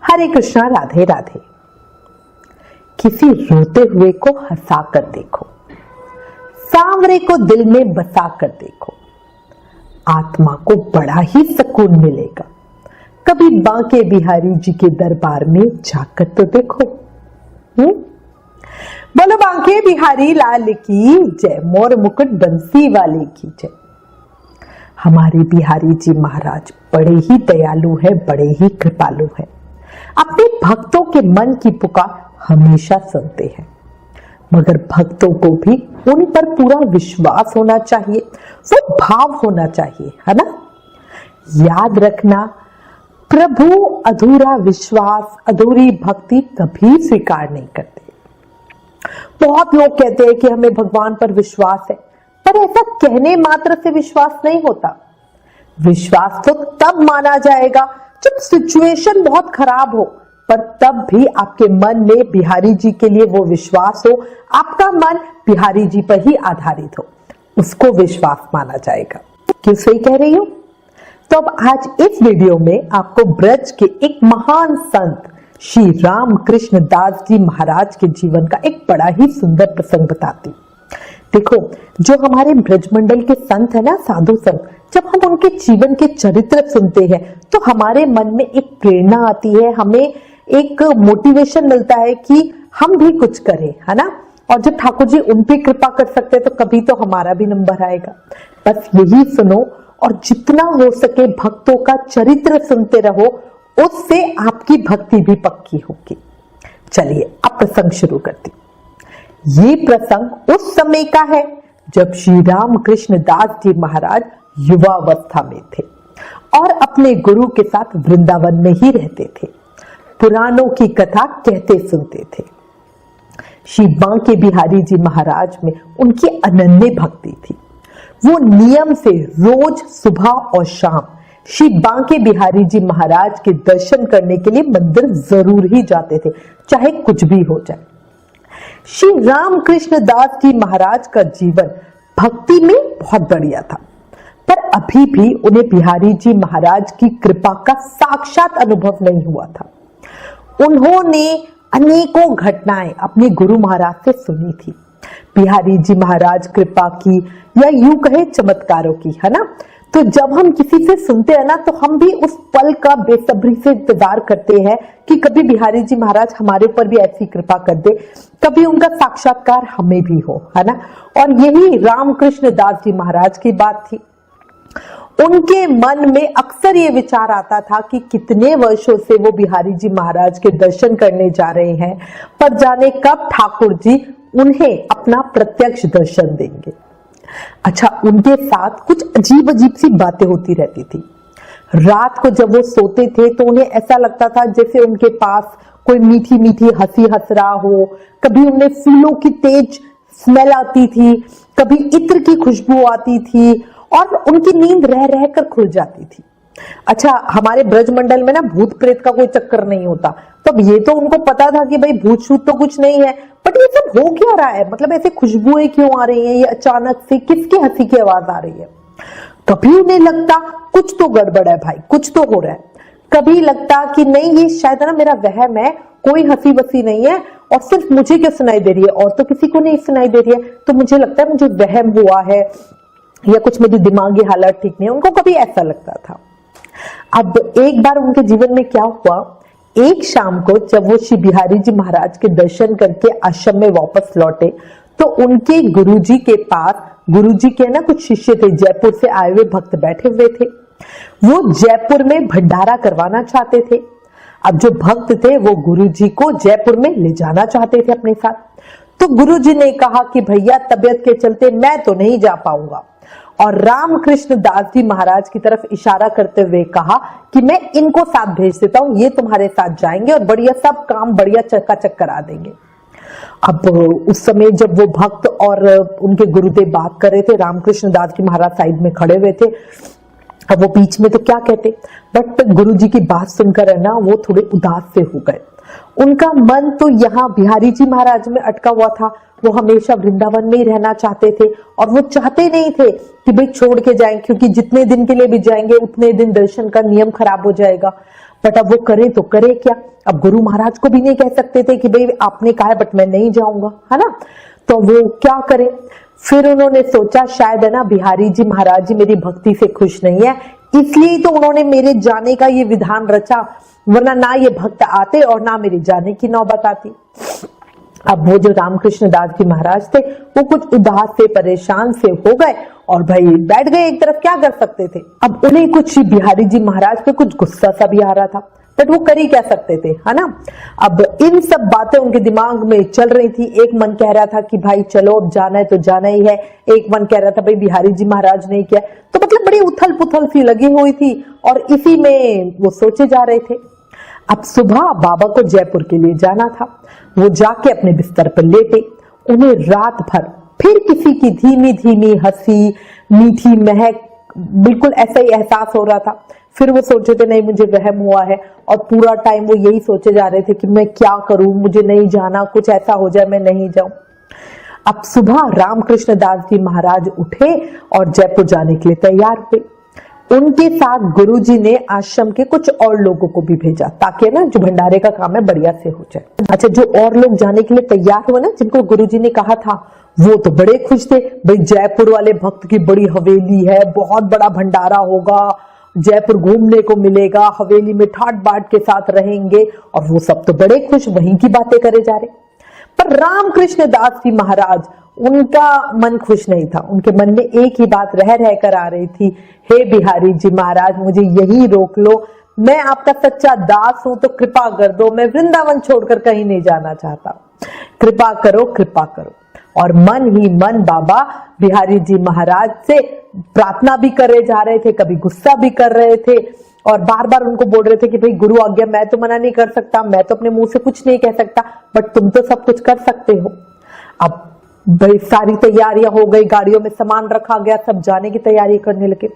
हरे कृष्णा, राधे राधे। किसी रोते हुए को हंसा कर देखो, सांवरे को दिल में बसा कर देखो, आत्मा को बड़ा ही सुकून मिलेगा। कभी बांके बिहारी जी के दरबार में जाकर तो देखो। बोलो बांके बिहारी लाल की जय, मोर मुकुट बंसी वाले की जय। हमारे बिहारी जी महाराज बड़े ही दयालु है, बड़े ही कृपालु है। अपने भक्तों के मन की पुकार हमेशा सुनते हैं, मगर भक्तों को भी उन पर पूरा विश्वास होना चाहिए, वो भाव होना चाहिए, है ना। याद रखना, प्रभु अधूरा विश्वास, अधूरी भक्ति कभी स्वीकार नहीं करते। बहुत लोग कहते हैं कि हमें भगवान पर विश्वास है, पर ऐसा कहने मात्र से विश्वास नहीं होता। विश्वास तो तब माना जाएगा जब सिचुएशन बहुत खराब हो, पर तब भी आपके मन में बिहारी जी के लिए वो विश्वास हो, आपका मन बिहारी जी पर ही आधारित हो, उसको विश्वास माना जाएगा। क्यों सही कह रही हूं? तो अब आज इस वीडियो में आपको ब्रज के एक महान संत श्री रामकृष्ण दास जी महाराज के जीवन का एक बड़ा ही सुंदर प्रसंग बताती। देखो, जो हमारे ब्रजमंडल के संत है ना, साधु संत, जब हम उनके जीवन के चरित्र सुनते हैं तो हमारे मन में एक प्रेरणा आती है, हमें एक मोटिवेशन मिलता है कि हम भी कुछ करें, है ना। और जब ठाकुर जी उन पे कृपा कर सकते हैं तो कभी तो हमारा भी नंबर आएगा। बस यही सुनो और जितना हो सके भक्तों का चरित्र सुनते रहो, उससे आपकी भक्ति भी पक्की होगी। चलिए अब प्रसंग शुरू करती। ये प्रसंग उस समय का है जब श्री रामकृष्ण दास जी महाराज युवावस्था में थे और अपने गुरु के साथ वृंदावन में ही रहते थे। पुराणों की कथा कहते सुनते थे। श्री बांके बिहारी जी महाराज में उनकी अनन्य भक्ति थी। वो नियम से रोज सुबह और शाम श्री बांके बिहारी जी महाराज के दर्शन करने के लिए मंदिर जरूर ही जाते थे, चाहे कुछ भी हो जाए। श्री रामकृष्ण दास जी महाराज का जीवन भक्ति में बहुत बढ़िया था, पर अभी भी उन्हें बिहारी जी महाराज की कृपा का साक्षात अनुभव नहीं हुआ था। उन्होंने अनेकों घटनाएं अपने गुरु महाराज से सुनी थी, बिहारी जी महाराज कृपा की या यूं कहे चमत्कारों की, है ना। तो जब हम किसी से सुनते हैं ना, तो हम भी उस पल का बेसब्री से इंतजार करते हैं कि कभी बिहारी जी महाराज हमारे ऊपर भी ऐसी कृपा कर दे, कभी उनका साक्षात्कार हमें भी हो, है ना। और यही रामकृष्ण दास जी महाराज की बात थी। उनके मन में अक्सर ये विचार आता था कि कितने वर्षों से वो बिहारी जी महाराज के दर्शन करने जा रहे हैं, पर जाने कब ठाकुर जी उन्हें अपना प्रत्यक्ष दर्शन देंगे। अच्छा, उनके साथ कुछ अजीब अजीब सी बातें होती रहती थी। रात को जब वो सोते थे तो उन्हें ऐसा लगता था जैसे उनके पास कोई मीठी मीठी हंसी हंस रहा हो। कभी उन्हें फूलों की तेज स्मेल आती थी, कभी इत्र की खुशबू आती थी और उनकी नींद रह रह कर खुल जाती थी। अच्छा, हमारे ब्रजमंडल में ना भूत प्रेत का कोई चक्कर नहीं होता, तब ये तो उनको पता था कि भाई भूत छूत तो कुछ नहीं है, बट ये सब हो क्या रहा है, मतलब ऐसे खुशबुएं क्यों आ रही हैं, ये अचानक से किसकी हंसी की आवाज आ रही है। कभी उन्हें लगता कुछ तो गड़बड़ है भाई, कुछ तो हो रहा है। कभी लगता कि नहीं, ये शायद ना मेरा वहम है, कोई हंसी वसी नहीं है और सिर्फ मुझे क्या सुनाई दे रही है और तो किसी को नहीं सुनाई दे रही है, तो मुझे लगता है मुझे वहम हुआ है या कुछ मेरी दिमागी हालत ठीक नहीं है। उनको कभी ऐसा लगता था। अब एक बार उनके जीवन में क्या हुआ, एक शाम को जब वो श्री बिहारी जी महाराज के दर्शन करके आश्रम में वापस लौटे तो उनके गुरुजी के पास, गुरुजी के ना कुछ शिष्य थे, जयपुर से आए हुए भक्त बैठे हुए थे। वो जयपुर में भंडारा करवाना चाहते थे। अब जो भक्त थे वो गुरुजी को जयपुर में ले जाना चाहते थे अपने साथ। तो गुरुजी ने कहा कि भैया तबियत के चलते मैं तो नहीं जा पाऊंगा, और रामकृष्ण दास जी महाराज की तरफ इशारा करते हुए कहा कि मैं इनको साथ भेज देता हूं, ये तुम्हारे साथ जाएंगे और बढ़िया सब काम बढ़िया चकाचक करा देंगे। अब उस समय जब वो भक्त और उनके गुरुदेव बात कर रहे थे, रामकृष्ण दास जी महाराज साइड में खड़े हुए थे, अब वो बीच में तो क्या कहते, बट गुरुजी की बात सुनकर है ना वो थोड़े उदास से हो गए। उनका मन तो यहाँ बिहारी जी महाराज में अटका हुआ था। वो हमेशा वृंदावन में ही रहना चाहते थे और वो चाहते नहीं थे कि भाई छोड़ के जाएं, क्योंकि जितने दिन के लिए भी जाएंगे उतने दिन दर्शन का नियम खराब हो जाएगा। बट अब वो करे तो करे क्या, अब गुरु महाराज को भी नहीं कह सकते थे कि भाई आपने कहा है बट मैं नहीं जाऊंगा, है ना, तो वो क्या करें। फिर उन्होंने सोचा शायद है ना बिहारी जी महाराज जी मेरी भक्ति से खुश नहीं है, इसलिए तो उन्होंने मेरे जाने का ये विधान रचा, वरना ना ये भक्त आते और ना मेरे जाने की नौबत आती। अब वो जो रामकृष्ण दास जी महाराज थे वो कुछ उदास से परेशान से हो गए और भाई बैठ गए एक तरफ, क्या कर सकते थे। अब उन्हें कुछ बिहारी जी महाराज पे कुछ गुस्सा सा भी आ रहा था, बट वो कर ही क्या सकते थे, है ना। अब इन सब बातें उनके दिमाग में चल रही थी। एक मन कह रहा था कि भाई चलो अब जाना है तो जाना ही है, एक मन कह रहा था भाई बिहारी जी महाराज ने किया, तो मतलब बड़ी उथल पुथल सी लगी हुई थी और इसी में वो सोचे जा रहे थे। अब सुबह बाबा को जयपुर के लिए जाना था, वो जाके अपने बिस्तर पर लेटे। उन्हें रात भर फिर किसी की धीमी धीमी हंसी, मीठी महक, बिल्कुल ऐसा ही एहसास हो रहा था। फिर वो सोचे थे नहीं मुझे वहम हुआ है, और पूरा टाइम वो यही सोचे जा रहे थे कि मैं क्या करूं, मुझे नहीं जाना, कुछ ऐसा हो जाए मैं नहीं जाऊं। अब सुबह रामकृष्ण दास जी महाराज उठे और जयपुर जाने के लिए तैयार हुए। उनके साथ गुरुजी ने आश्रम के कुछ और लोगों को भी भेजा ताकि ना जो भंडारे का काम है बढ़िया से हो जाए। अच्छा, जो और लोग जाने के लिए तैयार हुए ना, जिनको गुरुजी ने कहा था, वो तो बड़े खुश थे। भाई जयपुर वाले भक्त की बड़ी हवेली है, बहुत बड़ा भंडारा होगा, जयपुर घूमने को मिलेगा, हवेली में ठाट बाट के साथ रहेंगे, और वो सब तो बड़े खुश, वहीं की बातें करे जा रहे। पर रामकृष्ण दास जी महाराज, उनका मन खुश नहीं था। उनके मन में एक ही बात रह रह कर आ रही थी, हे बिहारी जी महाराज मुझे यही रोक लो, मैं आपका सच्चा दास हूं तो कृपा कर दो, मैं वृंदावन छोड़कर कहीं नहीं जाना चाहता, कृपा करो कृपा करो। और मन ही मन बाबा बिहारी जी महाराज से प्रार्थना भी करे जा रहे थे, कभी गुस्सा भी कर रहे थे, और बार बार उनको बोल रहे थे कि भाई गुरु आज्ञा मैं तो मना नहीं कर सकता, मैं तो अपने मुंह से कुछ नहीं कह सकता, बट तुम तो सब कुछ कर सकते हो। अब भाई सारी तैयारियां हो गई, गाड़ियों में सामान रखा गया, सब जाने की तैयारी करने लगे।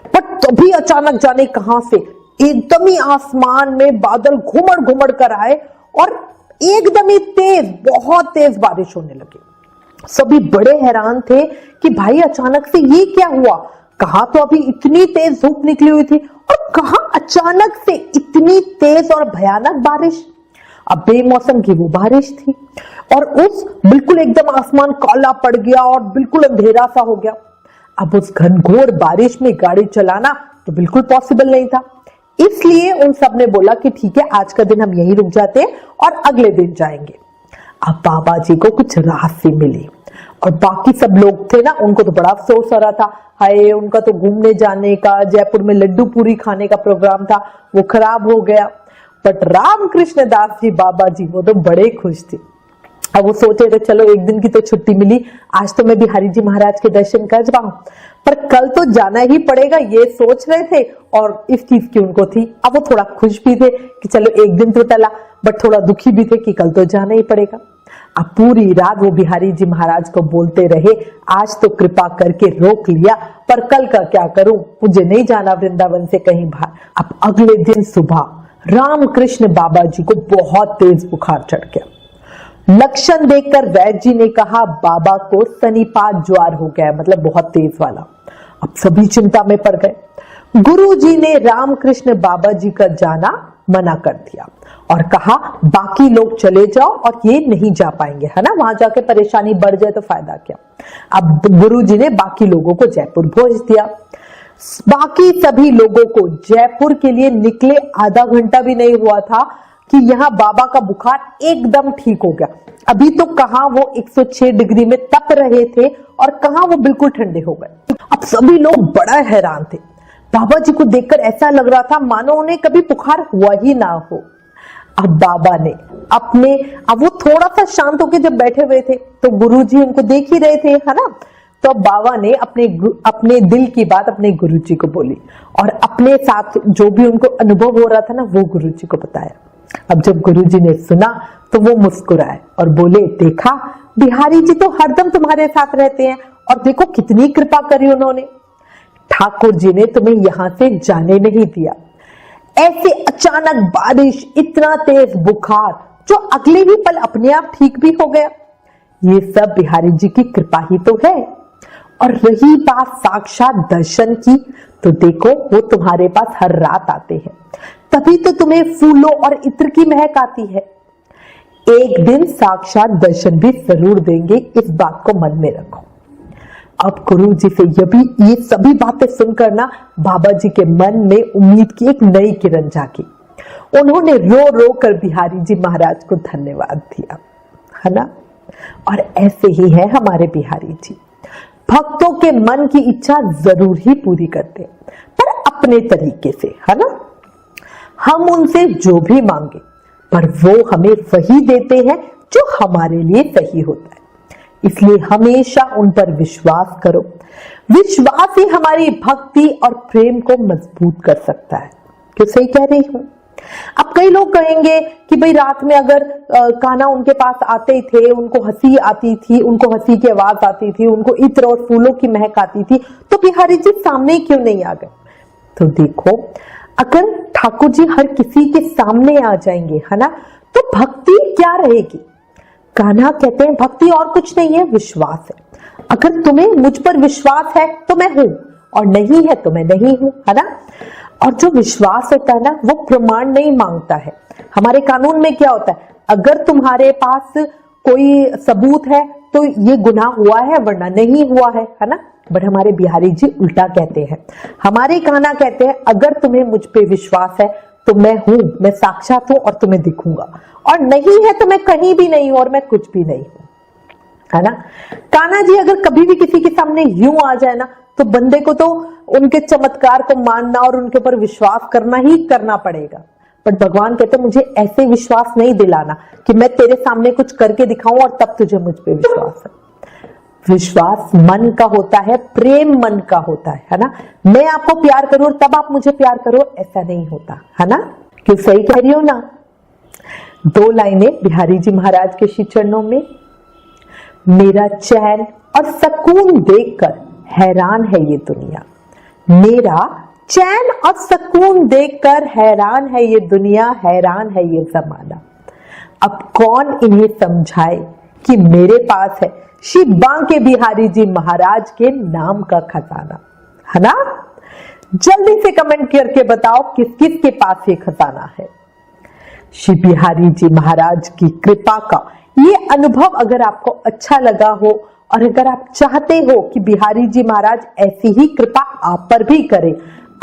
पर तभी अचानक जाने कहां से एकदम ही आसमान में बादल घुमड़ घुमड़ कर आए और एकदम ही तेज, बहुत तेज बारिश होने लगी। सभी बड़े हैरान थे कि भाई अचानक से ये क्या हुआ, कहां तो अभी इतनी तेज धूप निकली हुई थी और कहां अचानक से इतनी तेज और भयानक बारिश। अब बेमौसम की वो बारिश थी और उस बिल्कुल एकदम आसमान काला पड़ गया और बिल्कुल अंधेरा सा हो गया। अब उस घनघोर बारिश में गाड़ी चलाना तो बिल्कुल पॉसिबल नहीं था, इसलिए उन सब ने बोला कि ठीक है आज का दिन हम यहीं रुक जाते हैं और अगले दिन जाएंगे। अब बाबा जी को कुछ राहत सी मिली और बाकी सब लोग थे ना, उनको तो बड़ा अफसोस हो रहा था, हाय उनका तो घूमने जाने का, जयपुर में लड्डू पूरी खाने का प्रोग्राम था, वो खराब हो गया। बट रामकृष्ण दास जी बाबा जी वो तो बड़े खुश थे। अब वो सोचे थे चलो एक दिन की तो छुट्टी मिली, आज तो मैं बिहारी जी महाराज के दर्शन कर पाऊं, पर कल तो जाना ही पड़ेगा, ये सोच रहे थे और इस चीज की उनको थी। अब वो थोड़ा खुश भी थे कि चलो एक दिन तो टला, बट थोड़ा दुखी भी थे कि कल तो जाना ही पड़ेगा। अब पूरी रात वो बिहारी जी महाराज को बोलते रहे, आज तो कृपा करके रोक लिया, पर कल का क्या करूं, मुझे नहीं जाना वृंदावन से कहीं बाहर। अब अगले दिन सुबह रामकृष्ण बाबा जी को बहुत तेज बुखार चढ़ गया। लक्षण देखकर वैद्य जी ने कहा बाबा को सनीपात ज्वर हो गया, मतलब बहुत तेज वाला। अब सभी चिंता में पड़ गए। गुरु जी ने रामकृष्ण बाबा जी का जाना मना कर दिया और कहा बाकी लोग चले जाओ और ये नहीं जा पाएंगे, है ना, वहां जाके परेशानी बढ़ जाए तो फायदा क्या। अब गुरु जी ने बाकी लोगों को जयपुर भेज दिया। बाकी सभी लोगों को जयपुर के लिए निकले आधा घंटा भी नहीं हुआ था कि यहाँ बाबा का बुखार एकदम ठीक हो गया। अभी तो कहां वो 106 डिग्री में तप रहे थे और कहां वो बिल्कुल ठंडे हो गए। अब सभी लोग बड़ा हैरान थे। बाबा जी को देखकर ऐसा लग रहा था मानो उन्हें कभी बुखार हुआ ही ना हो। अब बाबा ने अब वो थोड़ा सा शांत होकर जब बैठे हुए थे तो गुरुजी उनको देख ही रहे थे, है ना, तो बाबा ने अपने दिल की बात अपने गुरुजी को बोली और अपने साथ जो भी उनको अनुभव हो रहा था ना वो गुरुजी को बताया। अब जब गुरुजी ने सुना तो वो मुस्कुराए और बोले, देखा बिहारी जी तो हरदम तुम्हारे साथ रहते हैं और देखो कितनी कृपा करी उन्होंने, ठाकुर जी ने तुम्हें यहां से जाने नहीं दिया। ऐसे अचानक बारिश, इतना तेज बुखार जो अगले ही पल अपने आप ठीक भी हो गया, ये सब बिहारी जी की कृपा ही तो है। और रही बात साक्षात दर्शन की, तो देखो वो तुम्हारे पास हर रात आते हैं, तभी तो तुम्हें फूलों और इत्र की महक आती है। एक दिन साक्षात दर्शन भी जरूर देंगे, इस बात को मन में रखो। अब गुरु जी से ये सभी बातें सुनकर ना बाबा जी के मन में उम्मीद की एक नई किरण जागी। उन्होंने रो रो कर बिहारी जी महाराज को धन्यवाद दिया, है ना। और ऐसे ही है हमारे बिहारी जी, भक्तों के मन की इच्छा जरूर ही पूरी करते, पर अपने तरीके से, है ना। हम उनसे जो भी मांगे, पर वो हमें वही देते हैं जो हमारे लिए सही होता है। इसलिए हमेशा उन पर विश्वास करो। विश्वास ही हमारी भक्ति और प्रेम को मजबूत कर सकता है। क्यों सही कह रही हूं? अब कई लोग कहेंगे कि भाई रात में अगर कान्हा उनके पास आते थे, उनको हंसी आती थी, उनको हंसी की आवाज आती थी, उनको इत्र और फूलों की महक आती थी, तो बिहारी जी सामने क्यों नहीं आ गए? तो देखो, अगर ठाकुर जी हर किसी के सामने आ जाएंगे, है ना, तो भक्ति क्या रहेगी? कान्हा कहते हैं भक्ति और कुछ नहीं है, विश्वास है। अगर तुम्हें मुझ पर विश्वास है तो मैं हूं, और नहीं है तो मैं नहीं हूं, है ना। और जो विश्वास होता है ना, वो प्रमाण नहीं मांगता है। हमारे कानून में क्या होता है, अगर तुम्हारे पास कोई सबूत है तो ये गुनाह हुआ है, वरना नहीं हुआ है ना। बट हमारे बिहारी जी उल्टा कहते हैं। हमारे कान्हा कहते हैं अगर तुम्हें मुझ पे विश्वास है तो मैं हूं, मैं साक्षात हूं और तुम्हें दिखूंगा, और नहीं है तो मैं कहीं भी नहीं हूं और मैं कुछ भी नहीं हूं, है ना। कान्हा जी अगर कभी भी किसी के सामने यूं आ जाए ना, तो बंदे को तो उनके चमत्कार को मानना और उनके ऊपर विश्वास करना ही करना पड़ेगा। बट भगवान कहते मुझे ऐसे विश्वास नहीं दिलाना कि मैं तेरे सामने कुछ करके दिखाऊं और तब तुझे मुझ पे विश्वास है। विश्वास मन का होता है, प्रेम मन का होता है ना। मैं आपको प्यार करूं और तब आप मुझे प्यार करो, ऐसा नहीं होता, है ना। क्यों सही कह रही हो ना। 2 लाइनें बिहारी जी महाराज के श्री चरणों में। मेरा चैन और सुकून देखकर हैरान है ये दुनिया, मेरा चैन और सुकून देखकर हैरान है ये दुनिया, हैरान है ये जमाना। अब कौन इन्हें समझाए कि मेरे पास है श्री बांके बिहारी जी महाराज के नाम का खजाना, है ना। जल्दी से कमेंट करके बताओ किस किस के पास ये खजाना है। श्री बिहारी जी महाराज की कृपा का ये अनुभव अगर आपको अच्छा लगा हो, और अगर आप चाहते हो कि बिहारी जी महाराज ऐसी ही कृपा आप पर भी करें,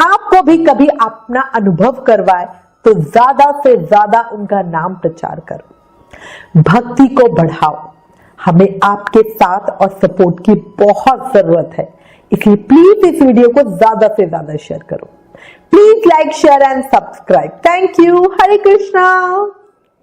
आपको भी कभी अपना अनुभव करवाए, तो ज्यादा से ज्यादा उनका नाम प्रचार करो, भक्ति को बढ़ाओ। हमें आपके साथ और सपोर्ट की बहुत जरूरत है, इसलिए प्लीज इस वीडियो को ज्यादा से ज्यादा शेयर करो। Please like, share and subscribe. Thank you. Hare Krishna.